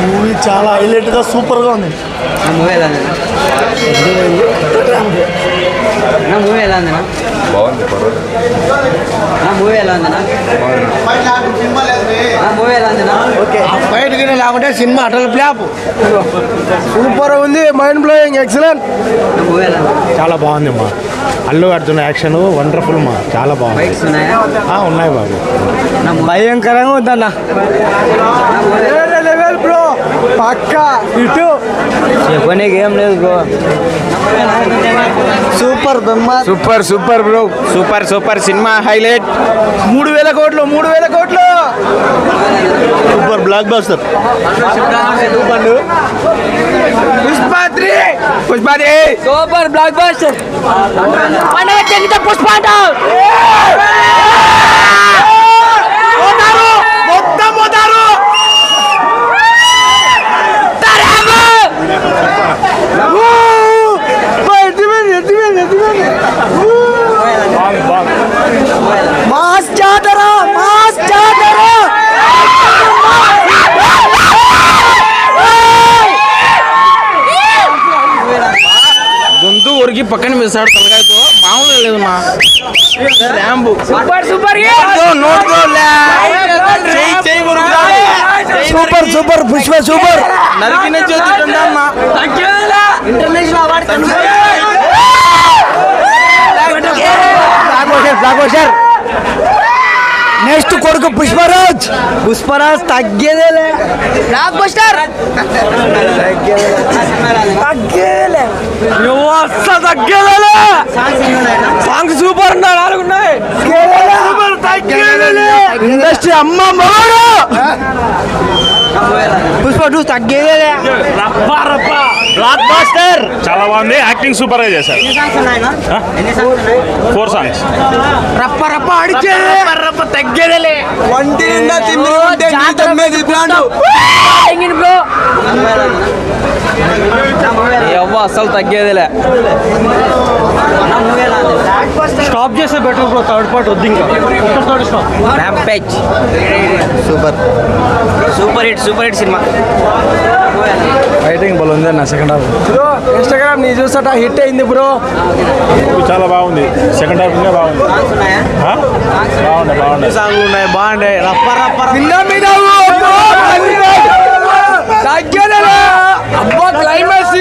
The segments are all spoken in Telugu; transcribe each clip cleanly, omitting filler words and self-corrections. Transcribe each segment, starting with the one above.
మూవీ చాలా హైలైట్గా సూపర్గా ఉంది. మూవీ ఎలా ఉంది? మూవీ ఎలా ఉంది? బాగుంది. మూవీ ఎలా ఉంది? మూవీ ఎలా ఉంది? ఓకే, ఫైట్ గిన లేకుంటే సినిమా అటల్ ఫ్లాప్. సూపర్ ఉంది, మైండ్ బ్లోయింగ్, ఎక్సలెంట్. మూవీ ఎలా ఉంది? చాలా బాగుంది అమ్మా. అల్లు అర్జున్ యాక్షన్ వండర్ఫుల్ మా, చాలా బాగుంది. బైక్స్ ఉన్నాయా? ఉన్నాయి బాబు, భయంకరంగా ఉందన్న. లెవెల్ బ్రో, పక్కా ఇటు చెప్పనీకి ఏం లేదు బ్రో. సూపర్ బొమ్మ, super super bro, super super cinema highlight. 3000 కోట్లు, 3000 కోట్లు. Super blockbuster. పుష్పాత్రి, పుష్పాత్రి సూపర్ బ్లాక్ బస్టర్. పుష్ప మొత్తం పోతారు. మాస్ జాతర, మాస్ జాతర. గొంతు ఊరికి పక్కన వేసాడు తలకాయతో, మామూలుగా లేదు మా ర్యాంబు. Super super super super Pushpa super. నరికిన చేతి ఇంటర్నేషనల్ అవార్డు. నెక్స్ట్ కొడుకు పుష్పరాజ్. పుష్పరాజ్ తగ్గేదేలే. Block buster. తగ్గేలే, తగ్గేదేలే. సాంగ్ సూపర్ ఉన్నాయి, 4 ఉన్నాయి. ఇండస్ట్రీ అమ్మ మగాడు. పుష్ప 2 తగ్గేదేలే. Block buster. చాలా బాగుంది, యాక్టింగ్ సూపర్ గా చేశారు. 4 సాంగ్స్. రప్ప రప్ప అడిచేదే, రప్ప తగ్గేదేలే. వంటి నిండా తిమ్మిరి ఉంటే నీ తమ్మేది బ్రాండు. బ్రో ఎవ్వ అసలు తగ్గేదిలే. స్టాప్ చేస్తే బెటర్ బ్రో, థర్డ్ పార్ట్ వద్దు ఇంకా. Rampage super super hit cinema. Fighting బలం ఉంది అన్న సెకండ్ హాఫ్. బ్రో ఇన్స్టాగ్రామ్ నీ చూసట హిట్ అయింది బ్రో. చాలా బాగుంది, సెకండ్ హాఫ్ ఇంకా బాగుంది. బాగుంది సాంగ్లు ఉన్నాయి, బాగుంటాయి. రప్ప రప్ప నిన్న మీద అబ్బా క్లైమాక్స్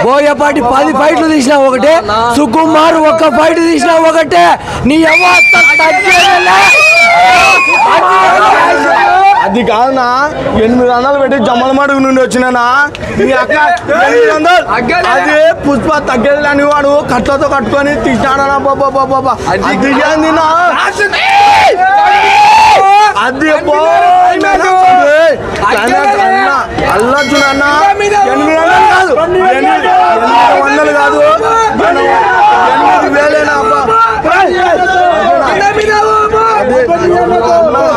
బోయపాటి 10 ఫైట్లు తీసినా ఒకటే, సుకుమార్ 1 ఫైట్ తీసినా ఒకటే. నీ అది కాదునా, 800 పెట్టి జమ్మల మడుగు నుండి వచ్చినానా. నీ అక్క 800. అది పుష్ప తగ్గేది అని వాడు కట్లతో కట్టుకొని తీసినాడనా. బాబా అది ఏందినా, అది అల్లర్జున్ అన్న 800 కాదు, 800 కాదు, 8,000 అబ్బా.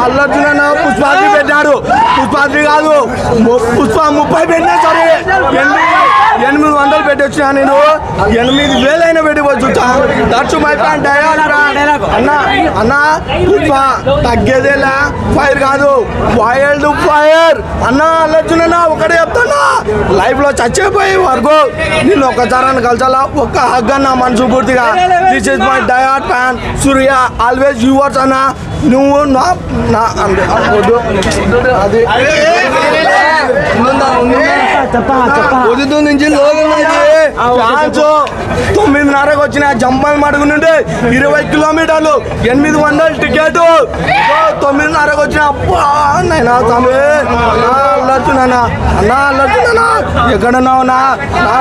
అల్లర్జున్ అన్న పుష్పాత్రి పెట్టాడు. పుష్పాత్రి కాదు, పుష్ప 30 పెట్టినా సరే 800 పెట్టి వచ్చినా నేను. 8,000 అయినా పెట్టి వచ్చు. That's my point. అన్న అన్న పుష్ప తగ్గేదేలా, ఫైర్ కాదు, వైల్డ్ ఫైర్ అన్న. అల్లర్జున్ అన్న ఒకటే చెప్తానా, లైఫ్ లో చచ్చిపోయే వరకు నిన్ను ఒక్కసారి కలిసాలా, ఒక్క హగ్ అన్న మనసు పూర్తిగా. దిస్ ఇస్ మై డయాట్ ఫ్యాన్ సూర్య, ఆల్వేస్ యువర్స్ అన్న. నువ్వు నా అది ఉదితూ నుంచి లోగం నుంచి 9:30కు వచ్చిన జంపల్ మడుగు నుండి 20 కిలోమీటర్లు, 800 టికెట్. 9:30కు వచ్చిన నైనా స్వామి. అల్లర్జునన్నా అన్న, అల్లర్జునన్నా ఎక్కడున్నావునా,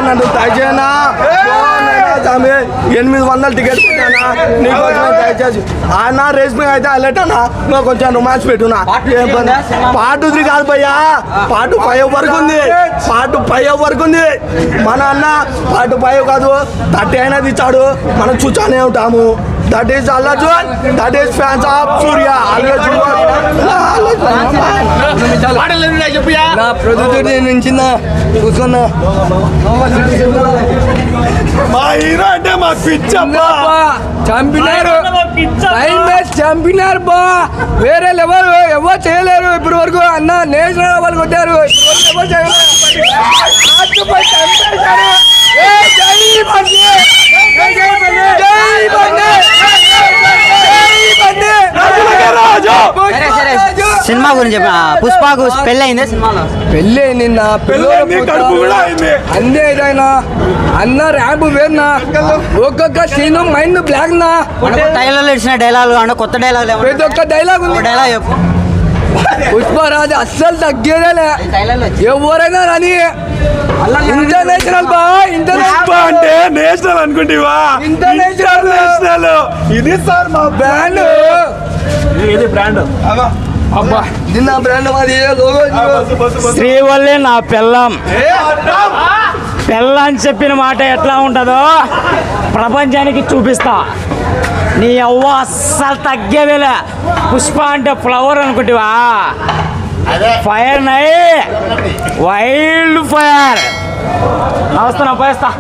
నన్ను దయచేయనా స్వామి. 800 టికెట్ పెట్టానా నీకు వచ్చిన, దయచేసి అన్న. రేస్మింగ్ అయితే అల్లెట్ అన్న, నువ్వు కొంచెం రొమాన్స్ పెట్టున్నా. పార్ట్ 3 కాదు భయ్యా, పార్ట్ 5 వరకు ఉంది. పార్ట్ 5 వరకు ఉంది. మన అన్న పార్ట్ 5 కాదు 30 అయినది ఇచ్చాడు, మనం చూచానే ఉంటాము. That is Allu Arjun, that is fans of సూర్య. చెప్పియా నా ప్రొడ్యూసర్ నుంచి కూర్చున్నా మా హీరో అంటే మా పిచ్చబ్బా చంపినారు చంపినారు బా వేరే లెవెల్ ఎవరు చేయలేరు ఇప్పటి వరకు అన్న నేషనల్ వాళ్ళు కొట్టారు ఎవరు చేయలేరు సినిమా గురించి పుష్పకు పెళ్ళి అయిందే సినిమాలో పెళ్ళి అయింది నా అన్నీ ఏదైనా అన్న ర్యాంప్ వేరునా ఒక్కొక్క సీన్ మైండ్ బ్లాక్ నా టైలర్లో ఇచ్చిన డైలాగ్ అంటే కొత్త డైలాగ్ ప్రతి ఒక్క డైలాగ్ ఉంది డైలాగ్ చెప్పు పుష్పరాజు అస్సలు తగ్గేదేలే ఎవరైనా రాని ఇంటర్నేషనల్ బా ఇంటర్నేషనల్ అంటే నేషనల్ అనుకుంటేవా ఇంటర్నేషనల్ ఇది సార్ మా బ్రాండ్ ఇది బ్రాండ్ అబ్బా నిన్న బ్రాండ్ మాది శ్రీవల్లి నా పెళ్ళం పెళ్ళని చెప్పిన మాట ఎట్లా ఉంటుందో ప్రపంచానికి చూపిస్తా నీ అవ్వ అస్సలు తగ్గేదేలే పుష్ప అంటే ఫ్లవర్ అనుకుంటావా ఫైర్ నై వైల్డ్ ఫైర్ వస్తున్నా పోయేస్తా